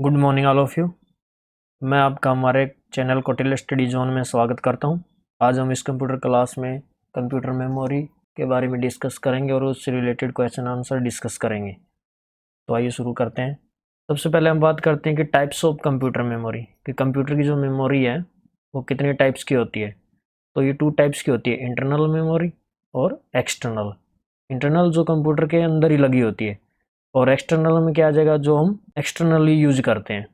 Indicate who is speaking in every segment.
Speaker 1: Good morning all of you. मैं आपका हमारे चैनल कौटिल्य स्टडी जोन में स्वागत करता हूं। आज हम इस कंप्यूटर क्लास में कंप्यूटर मेमोरी के बारे में डिस्कस करेंगे और उससे रिलेटेड क्वेश्चन आंसर डिस्कस करेंगे। तो आइए शुरू करते हैं। सबसे पहले हम बात करते हैं कि टाइप्स ऑफ कंप्यूटर मेमोरी, कि कंप्यूटर की जो मेमोरी है वो कितने टाइप्स की होती है। तो ये 2 टाइप्स की होती है, इंटरनल मेमोरी और एक्सटर्नल। इंटरनल जो कंप्यूटर के अंदर ही लगी होती है, और एक्सटर्नल में क्या आ जाएगा, जो हम एक्सटर्नली यूज करते हैं।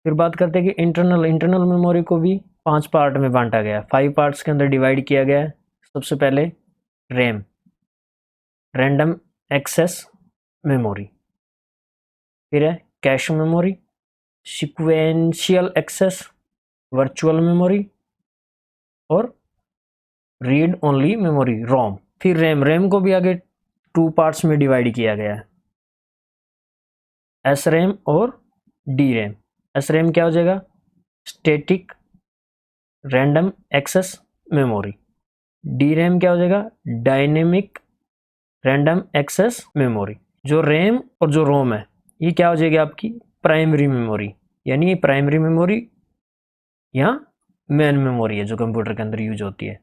Speaker 1: फिर बात करते हैं कि इंटरनल मेमोरी को भी 5 पार्ट में बांटा गया है, 5 पार्ट्स के अंदर डिवाइड किया गया है। सबसे पहले रैम, रैंडम एक्सेस मेमोरी। फिर है cache memory, sequential access, virtual memory और रीड ओनली मेमोरी, रोम। फिर रैम को भी आगे 2 पार्ट्स में डिवाइड किया गया है, एस रैम और डी रैम। एस रैम क्या हो जाएगा, static random access memory. D RAM क्या हो जाएगा, डायनेमिक रैंडम एक्सेस मेमोरी। जो रैम और जो रोम है ये क्या हो जाएगी आपकी प्राइमरी मेमोरी, यानी प्राइमरी मेमोरी या मेन मेमोरी है जो कंप्यूटर के अंदर यूज होती है।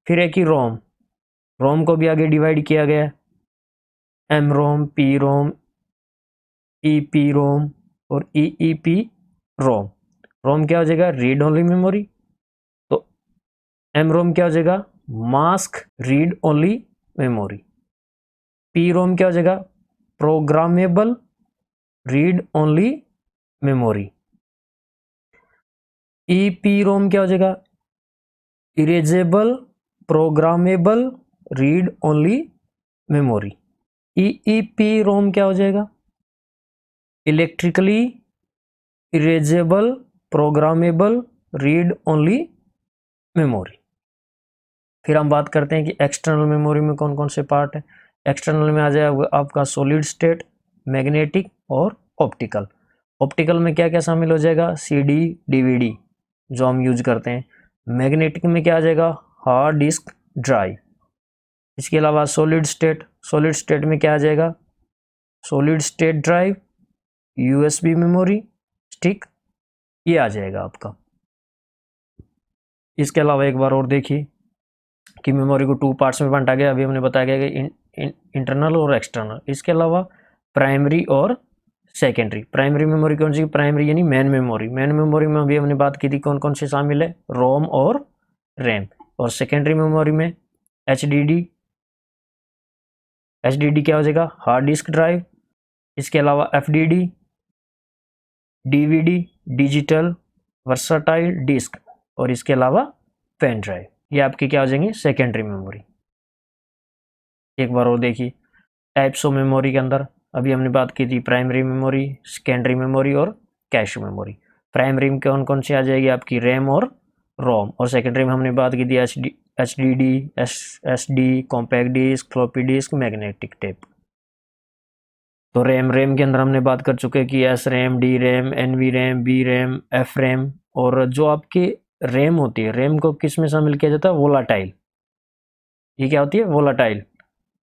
Speaker 1: फिर एक ही रोम, रोम को भी आगे डिवाइड किया गया है, M ROM, P ROM, E P ROM और ई पी रोम। रोम क्या हो जाएगा, रीड ओनली मेमोरी। तो एम रोम क्या हो जाएगा, mask read only memory. P ROM क्या हो जाएगा, programmable read only memory. E P ROM क्या हो जाएगा, erasable programmable read only memory. E P ROM क्या हो जाएगा, electrically erasable programmable read only memory. फिर हम बात करते हैं कि एक्सटर्नल मेमोरी में कौन कौन से पार्ट है। एक्सटर्नल में आ जाएगा आपका सॉलिड स्टेट, मैग्नेटिक और ऑप्टिकल। ऑप्टिकल में क्या क्या शामिल हो जाएगा, सीडी, डीवीडी जो हम यूज करते हैं। मैग्नेटिक में क्या आ जाएगा, हार्ड डिस्क ड्राइव। इसके अलावा सॉलिड स्टेट में क्या आ जाएगा, solid state drive, USB memory stick, ये आ जाएगा आपका। इसके अलावा एक बार और देखिए कि मेमोरी को 2 पार्ट्स में बांटा गया। अभी हमने बताया गया कि इंटरनल और एक्सटर्नल। इसके अलावा प्राइमरी और सेकेंडरी। प्राइमरी मेमोरी कौन सी, प्राइमरी यानी मेन मेमोरी। मेन मेमोरी में अभी हमने बात की थी कौन कौन से शामिल है, रोम और रैम। और सेकेंडरी मेमोरी में एचडीडी क्या हो जाएगा, हार्ड डिस्क ड्राइव। इसके अलावा FDD, DVD digital versatile disk, और इसके अलावा पेन ड्राइव। ये आपके क्या हो जाएंगे, सेकेंडरी मेमोरी। एक बार और देखिए टाइप्स ऑफ मेमोरी के अंदर अभी हमने बात की थी प्राइमरी मेमोरी, सेकेंडरी मेमोरी और कैश मेमोरी। प्राइमरी में कौन कौन सी आ जाएगी आपकी, रैम और रोम। और सेकेंडरी में हमने बात की थी HDD, SD, compact disk, floppy disk, magnetic tape. तो रैम के अंदर हमने बात कर चुके हैं कि S RAM, D RAM, NV RAM, B RAM, F RAM. और जो आपकी रैम होती है, रैम को किस में शामिल किया जाता है, वोलाटाइल। ये क्या होती है, वोलाटाइल।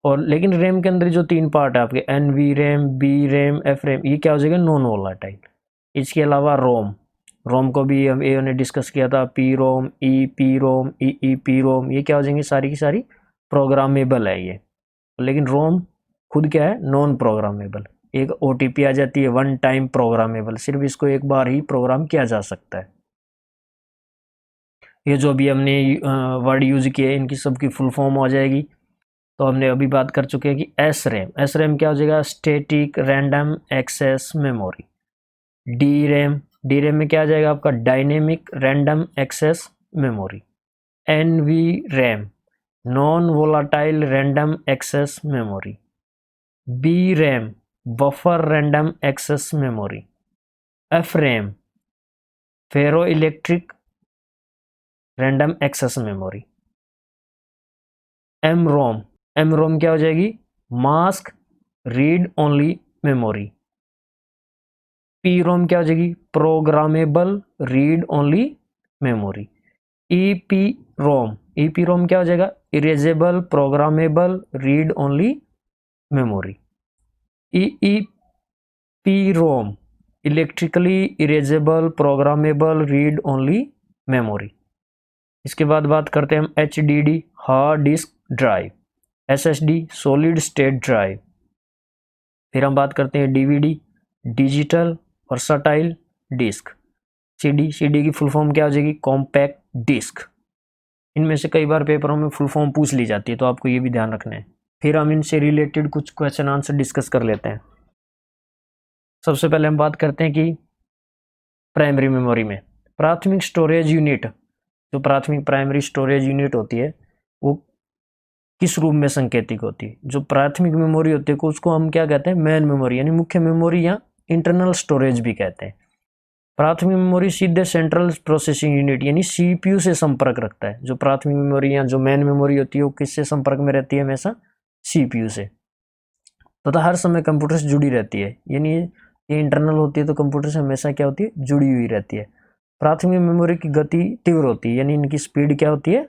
Speaker 1: और लेकिन रैम के अंदर जो 3 पार्ट है आपके, N V RAM, B RAM, F RAM, ये क्या हो जाएगा, नॉन वोलाटाइल। इसके अलावा रोम को भी हम ए ने डिस्कस किया था, P ROM, E P ROM, E P रोम, ये क्या हो जाएंगे, सारी की सारी प्रोग्रामेबल है ये। लेकिन रोम खुद क्या है, नॉन प्रोग्रामेबल। एक ओटीपी आ जाती है, वन टाइम प्रोग्रामेबल, सिर्फ इसको एक बार ही प्रोग्राम किया जा सकता है। ये जो भी हमने वर्ड यूज किए इनकी सबकी फुल फॉर्म हो जाएगी। तो हमने अभी बात कर चुके हैं कि एस रैम क्या हो जाएगा, static random access memory. D RAM में क्या आ जाएगा आपका, dynamic random access memory. N V RAM, non volatile random access memory. B RAM, buffer random access memory. F RAM, ferro electric random access memory. M ROM क्या हो जाएगी, mask read only memory. P ROM क्या हो जाएगी, programmable read only memory. E P ROM क्या हो जाएगा, erasable programmable read only memory. E P ROM electrically erasable programmable read only memory. इसके बाद बात करते हैं हम HDD hard disk drive, SSD solid state drive. फिर हम बात करते हैं DVD digital versatile disk, CD की फुल फॉर्म क्या हो जाएगी, कॉम्पैक्ट डिस्क। इनमें से कई बार पेपरों में फुल फॉर्म पूछ ली जाती है, तो आपको ये भी ध्यान रखना है। फिर हम इनसे रिलेटेड कुछ क्वेश्चन आंसर डिस्कस कर लेते हैं। सबसे पहले हम बात करते हैं कि प्राइमरी मेमोरी में प्राथमिक स्टोरेज यूनिट, जो प्राथमिक प्राइमरी स्टोरेज यूनिट होती है वो किस रूप में संकेतिक होती है। जो प्राथमिक मेमोरी होती है उसको हम क्या कहते हैं, मेन मेमोरी यानी मुख्य मेमोरी या इंटरनल स्टोरेज भी कहते हैं। प्राथमिक मेमोरी सीधे सेंट्रल प्रोसेसिंग यूनिट यानी CPU से संपर्क रखता है। जो प्राथमिक मेमोरी या जो मेन मेमोरी होती है वो किससे संपर्क में रहती है, हमेशा CPU से, तथा हर समय कंप्यूटर से जुड़ी रहती है। यानी ये इंटरनल होती है तो कंप्यूटर से हमेशा क्या होती है, जुड़ी हुई रहती है। प्राथमिक मेमोरी की गति तीव्र होती है, यानी इनकी स्पीड क्या होती है,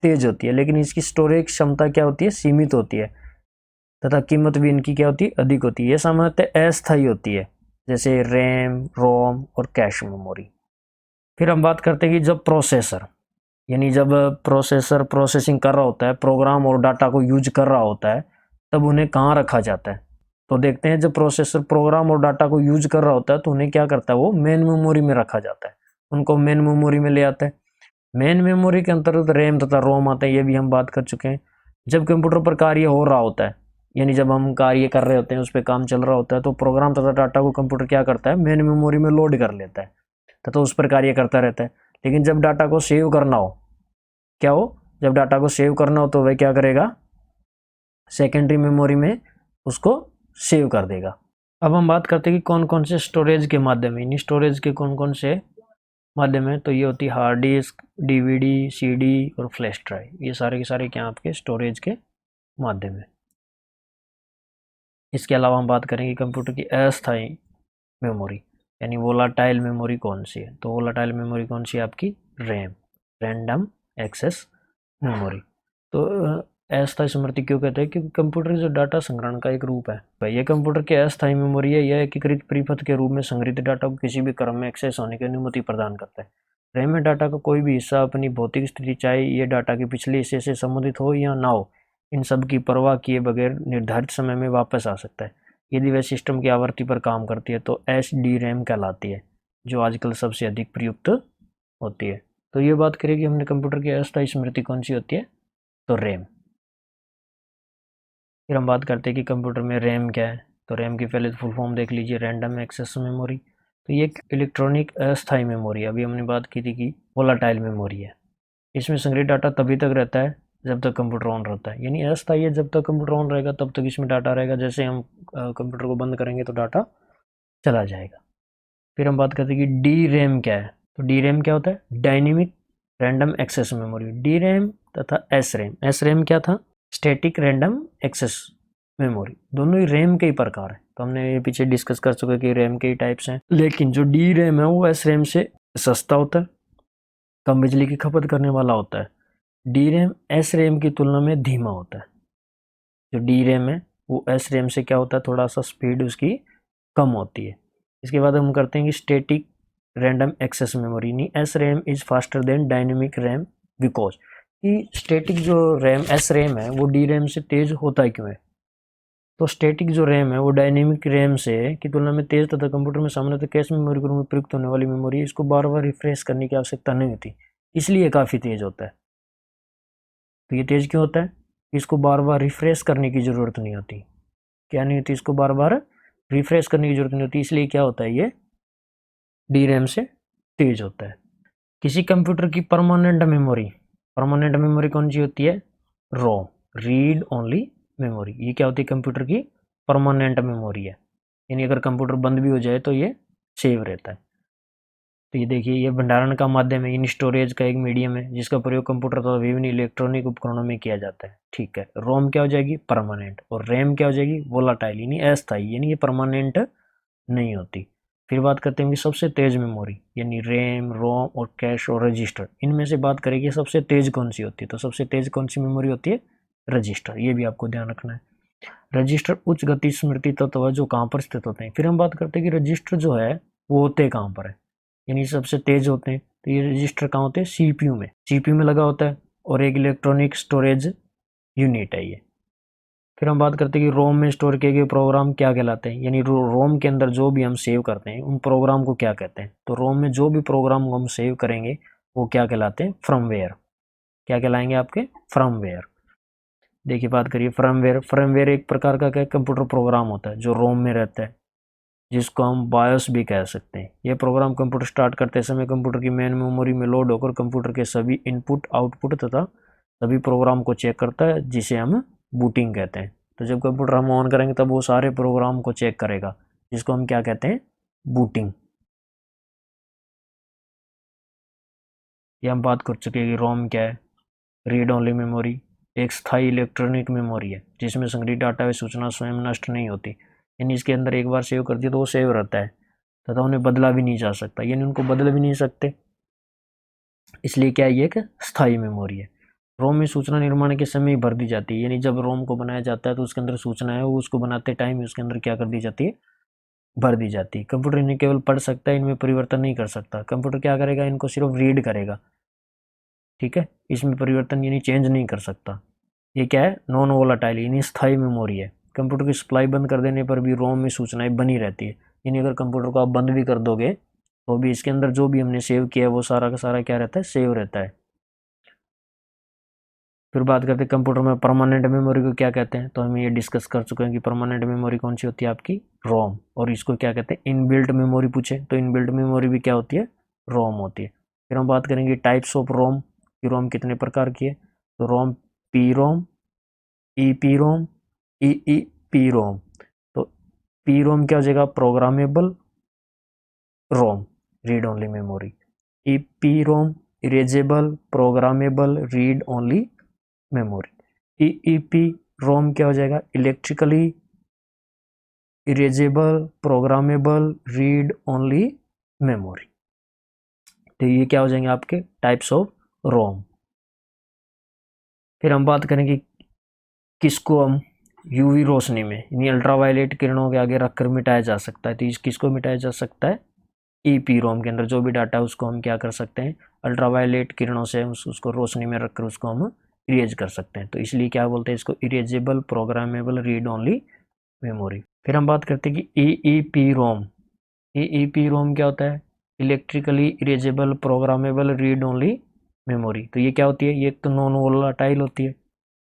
Speaker 1: तेज होती है, लेकिन इसकी स्टोरेज क्षमता क्या होती है, सीमित होती है, तथा कीमत भी इनकी क्या होती है, अधिक होती है। ये सामान्यतः अस्थायी होती है, जैसे रैम, रोम और कैश मेमोरी। फिर हम बात करते हैं कि जब प्रोसेसर, यानी जब प्रोसेसर प्रोसेसिंग कर रहा होता है, प्रोग्राम और डाटा को यूज कर रहा होता है, तब उन्हें कहाँ रखा जाता है। तो देखते हैं, जब प्रोसेसर प्रोग्राम और डाटा को यूज कर रहा होता है तो उन्हें क्या करता है, वो मेन मेमोरी में रखा जाता है, उनको मेन मेमोरी में ले आता है। मेन मेमोरी के अंतर्गत रैम तथा रोम आते हैं, ये भी हम बात कर चुके हैं। जब कंप्यूटर पर कार्य हो रहा होता है, यानी जब हम कार्य कर रहे होते हैं, उस पर काम चल रहा होता है, तो प्रोग्राम तथा डाटा को कंप्यूटर क्या करता है, मेन मेमोरी में लोड कर लेता है तथा उस पर कार्य करता रहता है। लेकिन जब डाटा को सेव करना हो, क्या हो, जब डाटा को सेव करना हो तो वह क्या करेगा, सेकेंडरी मेमोरी में उसको सेव कर देगा। अब हम बात करते हैं कि कौन कौन से स्टोरेज के माध्यम, यानी स्टोरेज के कौन कौन से माध्यम है। तो ये होती है हार्ड डिस्क, DVD, CD और फ्लैश ड्राइव। ये सारे के सारे क्या आपके स्टोरेज के माध्यम है। इसके अलावा हम बात करेंगे कंप्यूटर की अस्थायी मेमोरी, यानी वोलाटाइल मेमोरी कौन सी है। तो वोलाटाइल मेमोरी कौन सी है आपकी, रैम, रैंडम एक्सेस मेमोरी। तो अस्थायी स्मृति क्यों कहते हैं, क्योंकि कंप्यूटर जो डाटा संग्रहण का एक रूप है। यह कंप्यूटर की अस्थायी मेमोरी है, यह एकीकृत परिपथ के रूप में संग्रहित डाटा को किसी भी क्रम में एक्सेस होने की अनुमति प्रदान करता है। रैम में डाटा का कोई भी हिस्सा अपनी भौतिक स्थिति, चाहे ये डाटा के पिछले हिस्से से संबंधित हो या ना हो, इन सब की परवाह किए बगैर निर्धारित समय में वापस आ सकता है। यदि वह सिस्टम की आवृत्ति पर काम करती है तो SDRAM कहलाती है, जो आजकल सबसे अधिक प्रयुक्त होती है। तो ये बात करें कि हमने कंप्यूटर की अस्थायी स्मृति कौन सी होती है, तो रैम। फिर हम बात करते हैं कि कंप्यूटर में रैम क्या है। तो रैम की पहले फुल फॉर्म देख लीजिए, रैंडम एक्सेस मेमोरी। तो ये एक इलेक्ट्रॉनिक अस्थायी मेमोरी है। अभी हमने बात की थी कि वोलाटाइल मेमोरी है। इसमें संग्रहित डाटा तभी तक रहता है जब तक कंप्यूटर ऑन रहता है, यानी अस्थायी है, जब तक कंप्यूटर ऑन रहेगा तब तक इसमें डाटा रहेगा। जैसे हम कंप्यूटर को बंद करेंगे तो डाटा चला जाएगा। फिर हम बात करते हैं कि डी रैम क्या है। तो डी रैम क्या होता है, dynamic random access memory. D RAM तथा एस रैम, एस रैम क्या था, स्टैटिक रैंडम एक्सेस मेमोरी। दोनों ही रैम के ही प्रकार है। तो हमने ये पीछे डिस्कस कर चुके कि रैम के ही टाइप्स हैं, लेकिन जो डी रैम है वो एस रैम से सस्ता होता है, कम बिजली की खपत करने वाला होता है। डी रैम एस रैम की तुलना में धीमा होता है। जो डी रैम है वो एस रैम से क्या होता है, थोड़ा सा स्पीड उसकी कम होती है। इसके बाद हम करते हैं कि स्टैटिक रैंडम एक्सेस मेमोरी, नहीं S RAM is faster than dynamic RAM because, कि स्टैटिक जो रैम एस रैम है वो डी रैम से तेज होता क्यों है। तो स्टैटिक जो रैम है वो डायनेमिक रैम से की तुलना में तेज तथा कंप्यूटर में सामान्यतः कैश मेमोरी के रूप में प्रयुक्त होने वाली मेमोरी, इसको बार बार रिफ्रेश करने की आवश्यकता नहीं होती, इसलिए काफ़ी तेज होता है। तो ये तेज क्यों होता है, इसको बार बार रिफ्रेश करने की ज़रूरत नहीं होती। क्या नहीं होती, इसको बार बार रिफ्रेश करने की जरूरत नहीं होती, इसलिए क्या होता है, ये डी रैम से तेज होता है। किसी कंप्यूटर की परमानेंट मेमोरी कौन सी होती है, रोम, रीड ओनली मेमोरी। ये क्या होती है, कंप्यूटर की परमानेंट मेमोरी है, यानी अगर कंप्यूटर बंद भी हो जाए तो ये सेव रहता है। तो ये देखिए, ये भंडारण का माध्यम है, इन स्टोरेज का एक मीडियम है जिसका प्रयोग कंप्यूटर तथा विभिन्न इलेक्ट्रॉनिक उपकरणों में किया जाता है। ठीक है, रोम क्या हो जाएगी, परमानेंट, और रैम क्या हो जाएगी, वोलाटाइल, यानी अस्थायी, यानी ये परमानेंट नहीं होती। फिर बात करते हैं कि सबसे तेज मेमोरी, यानी रैम, रोम और कैश और रजिस्टर, इनमें से बात करेंगे सबसे तेज कौन सी होती है। तो सबसे तेज कौन सी मेमोरी होती है, रजिस्टर। ये भी आपको ध्यान रखना है। रजिस्टर उच्च गति स्मृति तत्व जो कहाँ पर स्थित होते हैं। फिर हम बात करते हैं कि रजिस्टर जो है वो होते कहाँ पर है, यानी सबसे तेज होते हैं। तो ये रजिस्टर कहाँ होते हैं, सीपीयू में, सीपीयू में लगा होता है, और एक इलेक्ट्रॉनिक स्टोरेज यूनिट है ये। फिर हम बात करते हैं कि रोम में स्टोर किए गए प्रोग्राम क्या कहलाते हैं, यानी रोम के अंदर जो भी हम सेव करते हैं उन प्रोग्राम को क्या कहते हैं। तो रोम में जो भी प्रोग्राम हम सेव करेंगे वो क्या कहलाते हैं, फर्मवेयर। क्या कहलाएंगे आपके, फर्मवेयर। देखिए बात करिए फर्मवेयर। फर्मवेयर एक प्रकार का क्या कंप्यूटर प्रोग्राम होता है जो रोम में रहता है, जिसको हम बायोस भी कह सकते हैं। यह प्रोग्राम कंप्यूटर स्टार्ट करते समय कंप्यूटर की मेन मेमोरी में लोड होकर कंप्यूटर के सभी इनपुट आउटपुट तथा सभी प्रोग्राम को चेक करता है, जिसे हम बूटिंग कहते हैं। तो जब कंप्यूटर हम ऑन करेंगे तब वो सारे प्रोग्राम को चेक करेगा, जिसको हम क्या कहते हैं, बूटिंग। ये हम बात कर चुके हैं कि रोम क्या है। रीड ओनली मेमोरी एक स्थायी इलेक्ट्रॉनिक मेमोरी है जिसमें संग्रहित डाटा व सूचना स्वयं नष्ट नहीं होती, यानी इसके अंदर एक बार सेव कर दिया तो वो सेव रहता है तथा उन्हें बदला भी नहीं जा सकता, यानी उनको बदल भी नहीं सकते, इसलिए क्या ये एक स्थायी मेमोरी है। रोम में सूचना निर्माण के समय ही भर दी जाती है, यानी जब रोम को बनाया जाता है तो उसके अंदर सूचना है वो उसको बनाते टाइम उसके अंदर क्या कर दी जाती है, भर दी जाती है। कंप्यूटर इन्हें केवल पढ़ सकता है, इनमें परिवर्तन नहीं कर सकता। कंप्यूटर क्या करेगा, इनको सिर्फ रीड करेगा, ठीक है, इसमें परिवर्तन यानी चेंज नहीं कर सकता। ये क्या है, नॉन वोलाटाइल यानी स्थायी मेमोरी है। कंप्यूटर की सप्लाई बंद कर देने पर भी रोम में सूचनाएं बनी रहती है, यानी अगर कंप्यूटर को आप बंद भी कर दोगे तो भी इसके अंदर जो भी हमने सेव किया है वो सारा का सारा क्या रहता है, सेव रहता है। फिर बात करते हैं कंप्यूटर में परमानेंट मेमोरी को क्या कहते हैं। तो हम ये डिस्कस कर चुके हैं कि परमानेंट मेमोरी कौन सी होती है, आपकी रोम। और इसको क्या कहते हैं, इनबिल्ट मेमोरी पूछे तो इनबिल्ट मेमोरी भी क्या होती है, रोम होती है। फिर हम बात करेंगे टाइप्स ऑफ रोम कि रोम कितने प्रकार की है। तो ROM P ROM, E P ROM, E P ROM. तो पी रोम क्या हो जाएगा, programmable ROM, read only memory. E P ROM erasable programmable read only memory. EEP ROM क्या हो जाएगा, electrically erasable programmable read only memory. तो ये क्या हो जाएंगे आपके टाइप्स ऑफ रोम। फिर हम बात करेंगे किसको हम यूवी रोशनी में यानी अल्ट्रावायलेट किरणों के आगे रखकर मिटाया जा सकता है। तो इस किसको मिटाया जा सकता है, ईपी रोम के अंदर जो भी डाटा है उसको हम क्या कर सकते हैं, अल्ट्रावायलेट किरणों से उसको रोशनी में रखकर उसको हम इरेज कर सकते हैं। तो इसलिए क्या बोलते हैं इसको, erasable programmable read only memory. फिर हम बात करते हैं कि ईईपी रोम। ईईपी रोम क्या होता है, electrically erasable programmable read only memory. तो ये क्या होती है, ये तो नॉन वोलाटाइल होती है,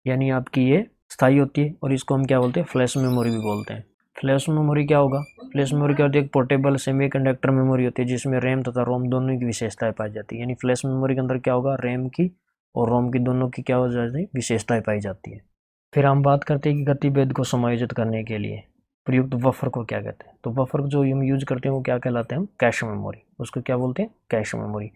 Speaker 1: यानी आपकी ये स्थायी होती है, और इसको हम क्या बोलते हैं, फ्लैश मेमोरी भी बोलते हैं। फ्लैश मेमोरी क्या होगा, फ्लैश मेमोरी क्या होती है, एक पोर्टेबल सेमीकंडक्टर मेमोरी होती है जिसमें रैम तथा रोम दोनों की विशेषताएं पाई जाती है। यानी फ्लैश मेमोरी के अंदर क्या होगा, रैम की और रोम की दोनों की क्या हो जाती है, विशेषताएं पाई जाती है। फिर हम बात करते हैं कि गतिभेद को समायोजित करने के लिए प्रयुक्त बफर को क्या कहते हैं। तो बफर जो हम यूज करते हैं वो क्या कहलाते हैं, हम कैश मेमोरी, उसको क्या बोलते हैं, कैश मेमोरी।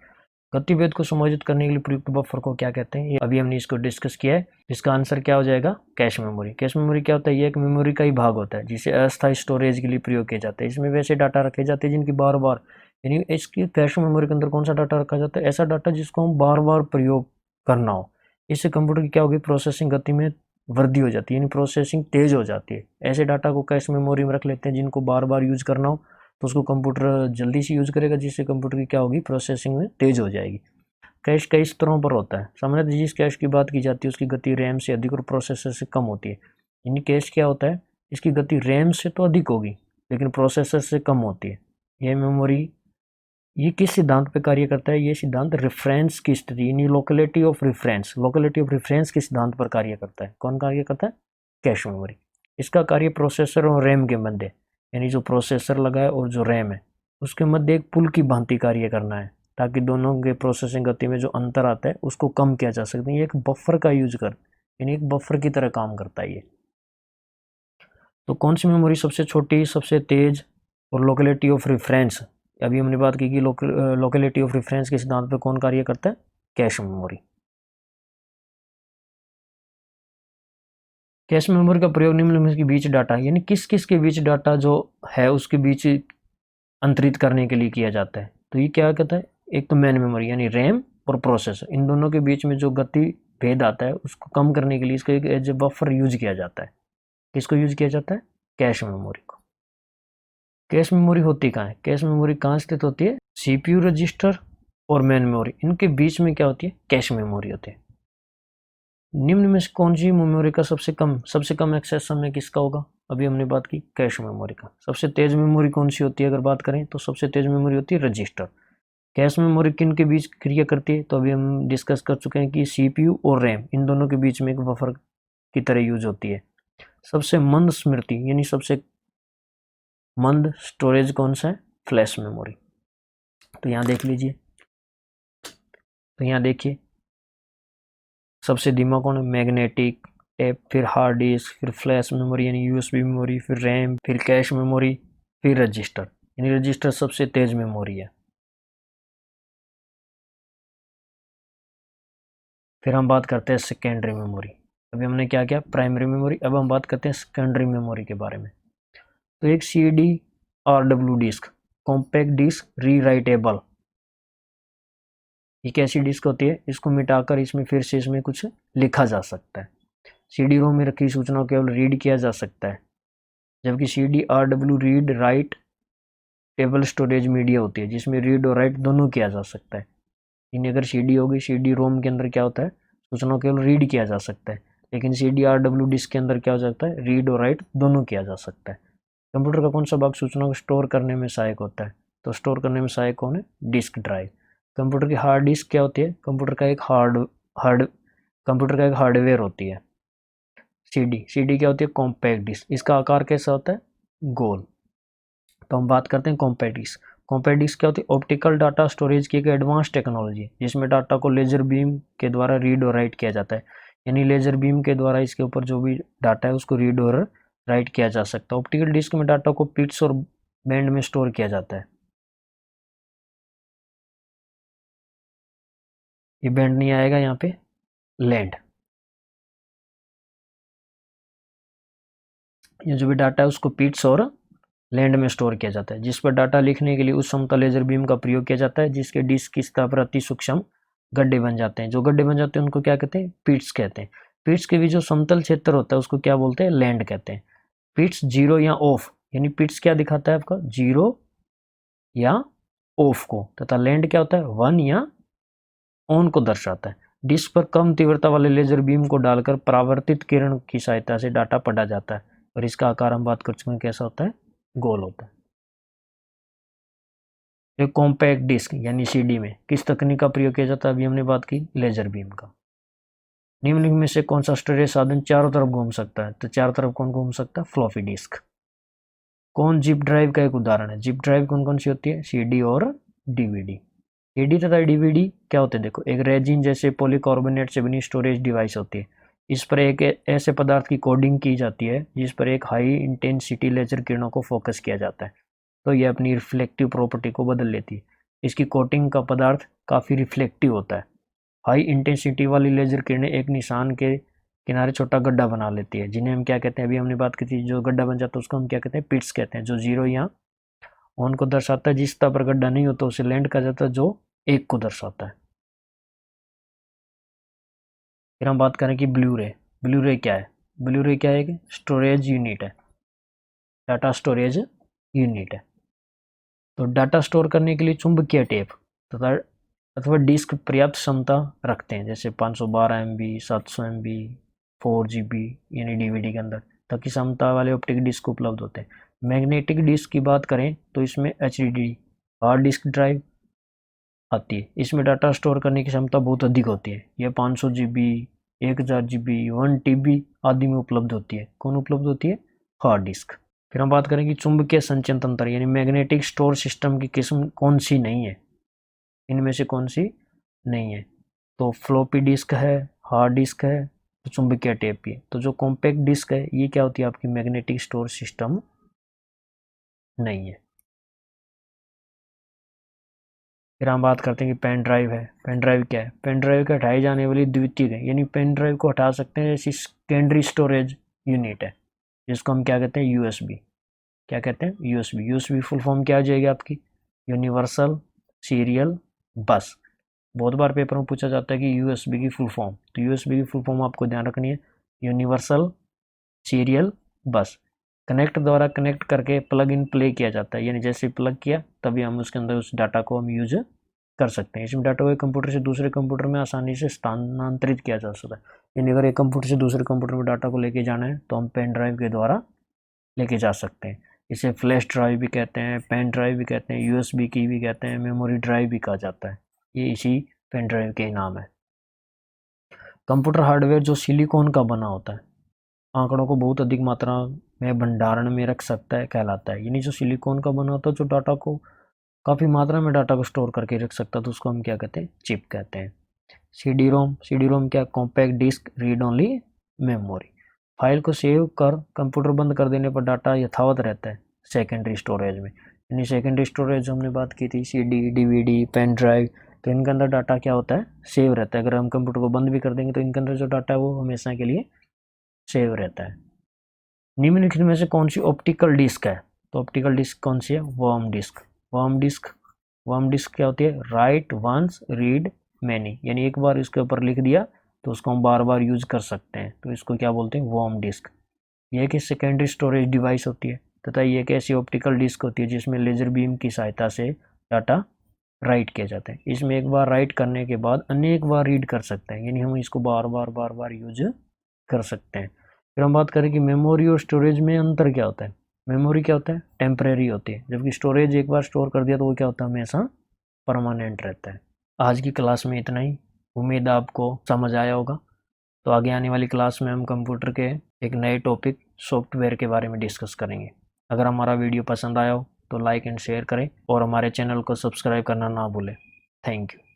Speaker 1: गतिभेद को समायोजित करने के लिए प्रयुक्त बफर को क्या कहते हैं, ये अभी हमने इसको डिस्कस किया है। इसका आंसर क्या हो जाएगा, कैश मेमोरी। कैश मेमोरी क्या होता है, ये एक मेमोरी का ही भाग होता है जिसे अस्थायी स्टोरेज के लिए प्रयोग किया जाता है। इसमें वैसे डाटा रखे जाते हैं जिनकी बार बार, यानी इसकी कैश मेमोरी के अंदर कौन सा डाटा रखा जाता है, ऐसा डाटा जिसको हम बार बार प्रयोग करना हो। इससे कंप्यूटर की क्या होगी, प्रोसेसिंग गति में वृद्धि हो जाती है, यानी प्रोसेसिंग तेज हो जाती है। ऐसे डाटा को कैश मेमोरी में रख लेते हैं जिनको बार बार यूज करना हो, तो उसको कंप्यूटर जल्दी से यूज करेगा, जिससे कंप्यूटर की क्या होगी, प्रोसेसिंग में तेज हो जाएगी। कैश कई स्तरों पर होता है। सामान्यतः जिस कैश की बात की जाती है उसकी गति रैम से अधिक और प्रोसेसर से कम होती है। यानी कैश क्या होता है, इसकी गति रैम से तो अधिक होगी लेकिन प्रोसेसर से कम होती है। यह मेमोरी ये किस सिद्धांत पे कार्य करता है, ये सिद्धांत रेफरेंस की स्थिति यानी locality of reference, locality of reference के सिद्धांत पर कार्य करता है। कौन कार्य करता है, कैश मेमोरी। इसका कार्य प्रोसेसर और रैम के मध्य, यानी जो प्रोसेसर लगा है और जो रैम है उसके मध्य एक पुल की भांति कार्य करना है, ताकि दोनों के प्रोसेसिंग गति में जो अंतर आता है उसको कम किया जा सकता है। ये एक बफर का यूज कर, यानी एक बफर की तरह काम करता है ये। तो कौन सी मेमोरी सबसे छोटी, सबसे तेज और लोकेलिटी ऑफ रेफरेंस, अभी हमने बात की कि लोकेलिटी ऑफ रेफरेंस के सिद्धांत पर कौन कार्य करता है, कैश मेमोरी। कैश मेमोरी का प्रयोग निम्नलिखित के बीच डाटा, यानी किस किस के बीच डाटा जो है उसके बीच अंतरित करने के लिए किया जाता है। तो ये क्या कहता है, एक तो मेन मेमोरी यानी रैम और प्रोसेसर, इन दोनों के बीच में जो गति भेद आता है उसको कम करने के लिए इसका एक एज ए बफर यूज किया जाता है। किसको यूज किया जाता है, कैश मेमोरी को। कैश मेमोरी होती कहाँ है? कैश मेमोरी कहाँ स्थित होती है? सीपीयू रजिस्टर और मेन मेमोरी, इनके बीच में क्या होती है? कैश मेमोरी होती है। निम्न में से कौन सी मेमोरी का सबसे कम एक्सेस समय किसका होगा? अभी हमने बात की कैश मेमोरी का। सबसे तेज मेमोरी कौन सी होती है अगर बात करें तो सबसे तेज मेमोरी होती है रजिस्टर। कैश मेमोरी किन के बीच क्रिया करती है? तो अभी हम डिस्कस कर चुके हैं कि सीपीयू और रैम, इन दोनों के बीच में एक बफर की तरह यूज होती है। सबसे मंद स्मृति यानी सबसे मंद स्टोरेज कौन सा है? Flash memory. तो यहाँ देख लीजिए, तो यहाँ देखिए सबसे धीमा कौन है? मैग्नेटिक टेप, फिर हार्ड डिस्क, फिर फ्लैश मेमोरी यानी यूएसबी मेमोरी, फिर रैम, फिर कैश मेमोरी, फिर रजिस्टर। यानी रजिस्टर सबसे तेज मेमोरी है। फिर हम बात करते हैं सेकेंडरी मेमोरी। अभी हमने क्या किया? Primary memory. अब हम बात करते हैं सेकेंडरी मेमोरी के बारे में। तो एक CD RW disk, compact disk rewritable, ये कैसी डिस्क होती है? इसको मिटाकर इसमें फिर से इसमें कुछ लिखा जा सकता है। CD रोम में रखी सूचना को केवल रीड किया जा सकता है, जबकि CD RW read write table storage media होती है, जिसमें रीड और राइट दोनों किया जा सकता है। यानी अगर CD होगी, CD रोम के अंदर क्या होता है? सूचना को केवल रीड किया जा सकता है, लेकिन CD RW डिस्क के अंदर क्या हो सकता है? रीड और राइट दोनों किया जा सकता है। कंप्यूटर का कौन सा भाग सूचना को स्टोर करने में सहायक होता है? तो स्टोर करने में सहायक कौन है? Disk drive. कंप्यूटर की हार्ड डिस्क क्या होती है? कंप्यूटर का एक हार्डवेयर होती है। CD क्या होती है? Compact disk. इसका आकार कैसा होता है? गोल। तो हम बात करते हैं कॉम्पैक्ट डिस्क। कॉम्पैक्ट डिस्क क्या होती है? ऑप्टिकल डाटा स्टोरेज की एक एडवांस टेक्नोलॉजी, जिसमें डाटा को लेजर बीम के द्वारा रीड और राइट किया जाता है। यानी लेजर बीम के द्वारा इसके ऊपर जो भी डाटा है उसको रीड और राइट किया जा सकता है। ऑप्टिकल डिस्क में डाटा को बिट्स और बैंड में स्टोर किया जाता है। ये बैंड नहीं आएगा यहाँ पे, लैंड। ये जो भी डाटा है उसको बिट्स और लैंड में स्टोर किया जाता है, जिस पर डाटा लिखने के लिए उस समतल लेजर बीम का प्रयोग किया जाता है, जिसके डिस्क की सतह पर अति सूक्ष्म गड्ढे बन जाते हैं। जो गड्ढे बन जाते हैं उनको क्या कहते हैं? पिट्स कहते हैं। पिट्स के भी जो समतल क्षेत्र होता है उसको क्या बोलते हैं? लैंड कहते हैं। पिट्स जीरो या ऑफ, यानी पिट्स क्या दिखाता है आपका? जीरो या ऑफ को, तथा लैंड क्या होता है? वन या ऑन को दर्शाता है। डिस्क पर कम तीव्रता वाले लेजर बीम को डालकर परावर्तित किरण की सहायता से डाटा पढ़ा जाता है, और इसका आकार हम बात कर चुके हैं कैसा होता है? गोल होता है। एक कॉम्पैक्ट डिस्क यानी CD में किस तकनीक का प्रयोग किया जाता है? अभी हमने बात की लेजर बीम का। निम्नलिखित में से कौन सा स्टोरेज साधन चारों तरफ घूम सकता है? तो चारों तरफ कौन घूम सकता है? Floppy disk. कौन जिप ड्राइव का एक उदाहरण है? जिप ड्राइव कौन कौन सी होती है? CD और DVD। CD तथा DVD क्या होते हैं? देखो, एक रेजिन जैसे पॉलीकार्बोनेट से बनी स्टोरेज डिवाइस होती है। इस पर एक ऐसे पदार्थ की कोडिंग की जाती है जिस पर एक हाई इंटेंसिटी लेजर किरणों को फोकस किया जाता है, तो यह अपनी रिफ्लेक्टिव प्रॉपर्टी को बदल लेती है। इसकी कोटिंग का पदार्थ काफ़ी रिफ्लेक्टिव होता है। हाई इंटेंसिटी वाली लेजर किरणें एक निशान के किनारे छोटा गड्ढा बना लेती है, जिन्हें हम क्या कहते हैं? अभी हमने बात की थी, जो गड्ढा बन जाता है उसको हम क्या कहते हैं? पिट्स कहते हैं, जो जीरो या ऑन को दर्शाता है। जिस सतह पर गड्ढा नहीं होता उसे लैंड कहा जाता है, जो एक को दर्शाता है। फिर हम बात करें कि ब्लू रे। ब्लू रे क्या है? ब्लू रे क्या है? कि स्टोरेज यूनिट है, डाटा स्टोरेज यूनिट है। तो डाटा स्टोर करने के लिए चुंबकीय टेप तथा अथवा डिस्क पर्याप्त क्षमता रखते हैं, जैसे 512 MB, 700 MB, 4 GB यानी DVD के अंदर, ताकि क्षमता वाले ऑप्टिक डिस्क उपलब्ध होते हैं। मैग्नेटिक डिस्क की बात करें तो इसमें HDD हार्ड डिस्क ड्राइव आती है। इसमें डाटा स्टोर करने की क्षमता बहुत अधिक होती है। यह 500 GB, 1000 GB, 1 TB आदि में उपलब्ध होती है। कौन उपलब्ध होती है? Hard disk. फिर हम बात करेंगे चुंबकीय संचयन तंत्र यानी मैग्नेटिक स्टोर सिस्टम की किस्म कौन सी नहीं है? इनमें से कौन सी नहीं है? तो फ्लॉपी डिस्क है, हार्ड डिस्क है, तो चुंबकीय टेप भी है। तो जो कॉम्पैक्ट डिस्क है ये क्या होती है? आपकी मैग्नेटिक स्टोर सिस्टम नहीं है। फिर हम बात करते हैं कि पेन ड्राइव है। पेन ड्राइव क्या है? पेन ड्राइव का हटाई जाने वाली द्वितीयक है, यानी पेन ड्राइव को हटा सकते हैं, जैसी सेकेंडरी स्टोरेज यूनिट है, जिसको हम क्या कहते हैं? USB। क्या कहते हैं? USB। USB फुल फॉर्म क्या आ जाएगी आपकी? यूनिवर्सल सीरियल बस। बहुत बार पेपर में पूछा जाता है कि USB की फुल फॉर्म, तो USB की फुल फॉर्म आपको ध्यान रखनी है, यूनिवर्सल सीरियल बस। कनेक्ट द्वारा कनेक्ट करके प्लग इन प्ले किया जाता है, यानी जैसे प्लग किया तभी हम उसके अंदर उस डाटा को हम यूज कर सकते हैं। इसमें डाटा को एक कंप्यूटर से दूसरे कंप्यूटर में आसानी से स्थानांतरित किया जा सकता है, यानी अगर एक कंप्यूटर से दूसरे कंप्यूटर में डाटा को लेके जाना है तो हम पेन ड्राइव के द्वारा लेके जा सकते हैं। इसे फ्लैश ड्राइव भी कहते हैं, पेन ड्राइव भी कहते हैं, यूएसबी की भी कहते हैं, मेमोरी ड्राइव भी कहा जाता है। ये इसी पेन ड्राइव के ही नाम है। कंप्यूटर हार्डवेयर जो सिलिकॉन का बना होता है, आंकड़ों को बहुत अधिक मात्रा में भंडारण में रख सकता है कहलाता है, यानी जो सिलिकॉन का बना होता है जो डाटा को काफ़ी मात्रा में डाटा को स्टोर करके रख सकता है, तो उसको हम क्या कहते हैं, चिप कहते हैं। सी डी रोम क्या, compact disk read only memory. File को सेव कर कंप्यूटर बंद कर देने पर डाटा यथावत रहता है सेकेंडरी स्टोरेज में, यानी सेकेंडरी स्टोरेज हमने बात की थी सीडी, डीवीडी, पेन ड्राइव, तो इनके अंदर डाटा क्या होता है, सेव रहता है। अगर हम कंप्यूटर को बंद भी कर देंगे तो इनके अंदर जो डाटा है वो हमेशा के लिए सेव रहता है। निम्नलिखित में से कौन सी ऑप्टिकल डिस्क है, तो ऑप्टिकल डिस्क कौन सी है, वर्म डिस्क। वर्म डिस्क क्या होती है, राइट वंस रीड मैनी, यानी एक बार इसके ऊपर लिख दिया तो उसको हम बार बार यूज कर सकते हैं, तो इसको क्या बोलते हैं, वर्म डिस्क। यह कि सेकेंडरी स्टोरेज डिवाइस होती है, तथा यह एक ऐसी ऑप्टिकल डिस्क होती है जिसमें लेजर बीम की सहायता से डाटा राइट किया जाता है। इसमें एक बार राइट करने के बाद अनेक बार रीड कर सकते हैं, यानी हम इसको बार बार यूज कर सकते हैं। फिर हम बात करें कि मेमोरी और स्टोरेज में अंतर क्या होता है। मेमोरी क्या होता है, टेम्परेरी होती है, जबकि स्टोरेज एक बार स्टोर कर दिया तो वो क्या होता है, हमेशा परमानेंट रहता है। आज की क्लास में इतना ही, उम्मीद है आपको समझ आया होगा। तो आगे आने वाली क्लास में हम कंप्यूटर के एक नए टॉपिक सॉफ्टवेयर के बारे में डिस्कस करेंगे। अगर हमारा वीडियो पसंद आया हो तो लाइक एंड शेयर करें और हमारे चैनल को सब्सक्राइब करना ना भूलें। Thank you.